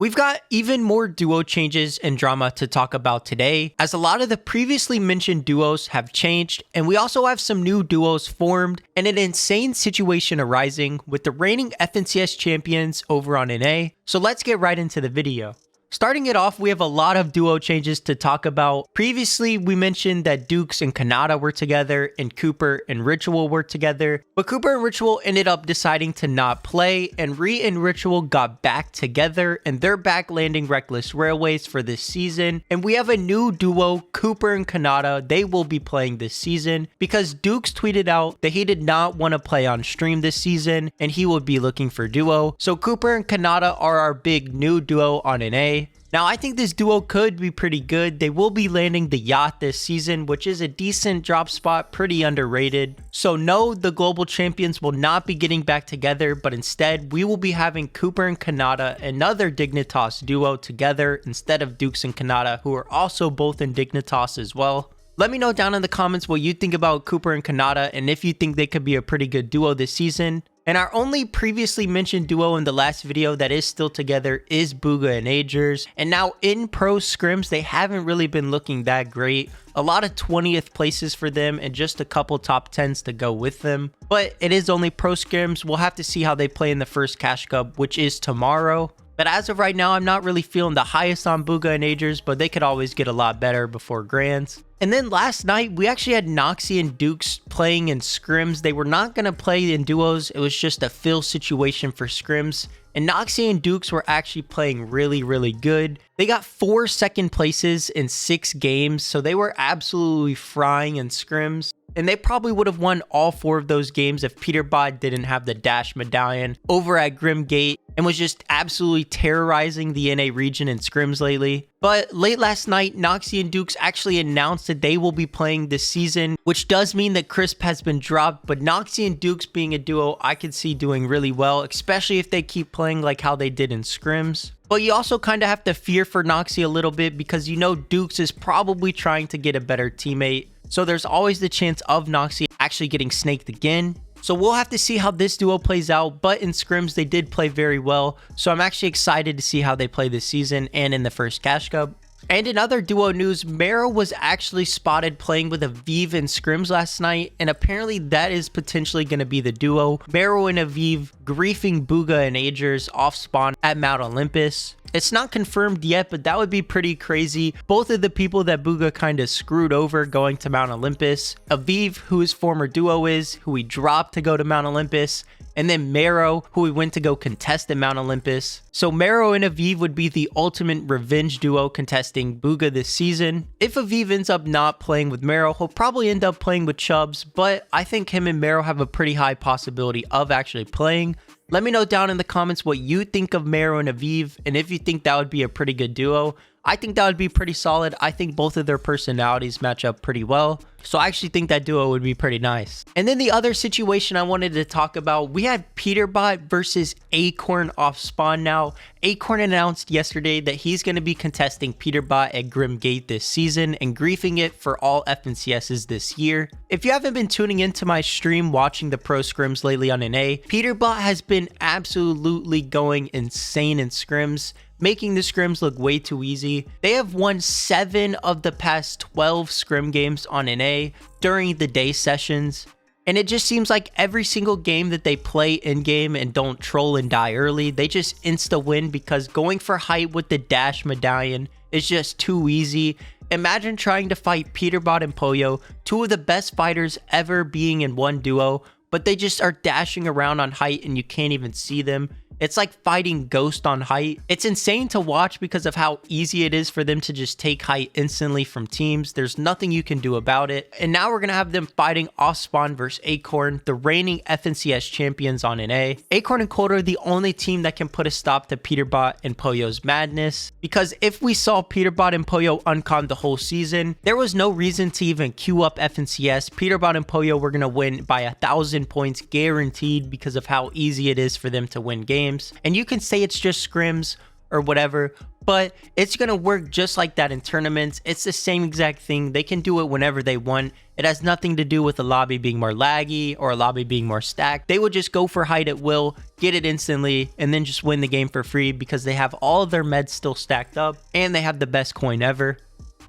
We've got even more duo changes and drama to talk about today, as a lot of the previously mentioned duos have changed, and we also have some new duos formed, and an insane situation arising with the reigning FNCS champions over on NA. So let's get right into the video. Starting it off, we have a lot of duo changes to talk about. Previously, we mentioned that Dukes and Kanata were together and Cooper and Ritual were together, but Cooper and Ritual ended up deciding to not play, and Re and Ritual got back together, and they're back landing Reckless Railways for this season. And we have a new duo, Cooper and Kanata. They will be playing this season because Dukes tweeted out that he did not want to play on stream this season and he would be looking for duo. So Cooper and Kanata are our big new duo on NA. Now, I think this duo could be pretty good. They will be landing the Yacht this season, which is a decent drop spot, pretty underrated. So no, the global champions will not be getting back together, but instead we will be having Cooper and Kanata, another Dignitas duo, together instead of Dukes and Kanata, who are also both in Dignitas as well. Let me know down in the comments what you think about Cooper and Kanata and if you think they could be a pretty good duo this season. And our only previously mentioned duo in the last video that is still together is Bugha and Agers. And now in pro scrims, they haven't really been looking that great. A lot of 20th places for them and just a couple top 10s to go with them. But it is only pro scrims. We'll have to see how they play in the first Cash Cup, which is tomorrow. But as of right now, I'm not really feeling the highest on Bugha and Agers, but they could always get a lot better before Grands. And then last night, we actually had Noxy and Dukes playing in scrims. They were not going to play in duos. It was just a fill situation for scrims. And Noxy and Dukes were actually playing really good. They got 4 second places in 6 games, so they were absolutely frying in scrims. And they probably would have won all 4 of those games if Peterbot didn't have the dash medallion over at Grim Gate and was just absolutely terrorizing the NA region in scrims lately. But late last night, Noxy and Dukes actually announced that they will be playing this season, which does mean that Crisp has been dropped, but Noxy and Dukes being a duo, I could see doing really well, especially if they keep playing like how they did in scrims. But you also kind of have to fear for Noxy a little bit because you know Dukes is probably trying to get a better teammate. So there's always the chance of Noxy actually getting snaked again. So we'll have to see how this duo plays out, but in scrims they did play very well. So I'm actually excited to see how they play this season and in the first Cash Cup. And in other duo news, Mero was actually spotted playing with Aviv in scrims last night, and apparently that is potentially going to be the duo. Mero and Aviv griefing Bugha and Agers off spawn at Mount Olympus. It's not confirmed yet, but that would be pretty crazy. Both of the people that Bugha kind of screwed over going to Mount Olympus. Aviv, who his former duo is, who he dropped to go to Mount Olympus. And then Mero, who he went to go contest at Mount Olympus. So Mero and Aviv would be the ultimate revenge duo contesting Bugha this season. If Aviv ends up not playing with Mero, he'll probably end up playing with Chubbs, but I think him and Mero have a pretty high possibility of actually playing. Let me know down in the comments what you think of Mero and Aviv, and if you think that would be a pretty good duo. I think that would be pretty solid. I think both of their personalities match up pretty well. So I actually think that duo would be pretty nice. And then the other situation I wanted to talk about, we had Peterbot versus Acorn off spawn now. Acorn announced yesterday that he's going to be contesting Peterbot at Grim Gate this season and griefing it for all FNCSs this year. If you haven't been tuning into my stream watching the pro scrims lately on NA, Peterbot has been absolutely going insane in scrims, making the scrims look way too easy. They have won 7 of the past 12 scrim games on NA during the day sessions. And it just seems like every single game that they play in-game and don't troll and die early, they just insta-win because going for height with the dash medallion is just too easy. Imagine trying to fight Peterbot and Poyo, 2 of the best fighters ever being in one duo, but they just are dashing around on height and you can't even see them. It's like fighting Ghost on height. It's insane to watch because of how easy it is for them to just take height instantly from teams. There's nothing you can do about it. And now we're going to have them fighting off spawn versus Acorn, the reigning FNCS champions on NA. Acorn and Cold are the only team that can put a stop to Peterbot and Poyo's madness. Because if we saw Peterbot and Poyo uncon the whole season, there was no reason to even queue up FNCS. Peterbot and Poyo were going to win by 1,000 points guaranteed because of how easy it is for them to win games. And you can say it's just scrims or whatever, but it's going to work just like that in tournaments. It's the same exact thing. They can do it whenever they want. It has nothing to do with a lobby being more laggy or a lobby being more stacked. They would just go for height at will, get it instantly, and then just win the game for free because they have all of their meds still stacked up and they have the best coin ever.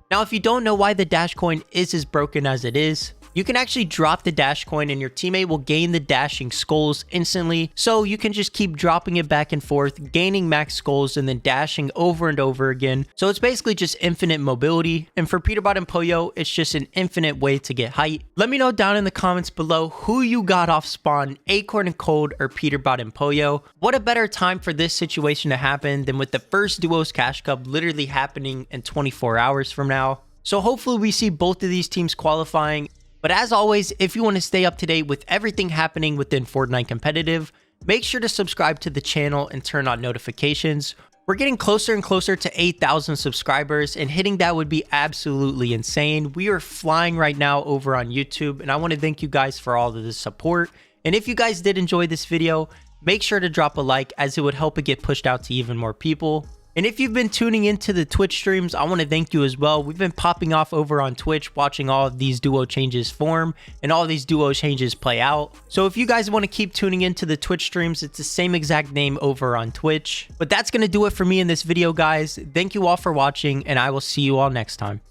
Now, if you don't know why the dash coin is as broken as it is, you can actually drop the dash coin and your teammate will gain the dashing skulls instantly. So you can just keep dropping it back and forth, gaining max skulls and then dashing over and over again. So it's basically just infinite mobility. And for Peterbot and Poyo, it's just an infinite way to get height. Let me know down in the comments below who you got off spawn, Acorn and Cold or Peterbot and Poyo. What a better time for this situation to happen than with the first Duos Cash Cup literally happening in 24 hours from now. So hopefully we see both of these teams qualifying. But as always, if you want to stay up to date with everything happening within Fortnite competitive, make sure to subscribe to the channel and turn on notifications. We're getting closer and closer to 8,000 subscribers, and hitting that would be absolutely insane. We are flying right now over on YouTube, and I want to thank you guys for all of the support. And if you guys did enjoy this video, make sure to drop a like as it would help it get pushed out to even more people. And if you've been tuning into the Twitch streams, I want to thank you as well. We've been popping off over on Twitch, watching all of these duo changes form and all these duo changes play out. So if you guys want to keep tuning into the Twitch streams, it's the same exact name over on Twitch. But that's going to do it for me in this video, guys. Thank you all for watching, and I will see you all next time.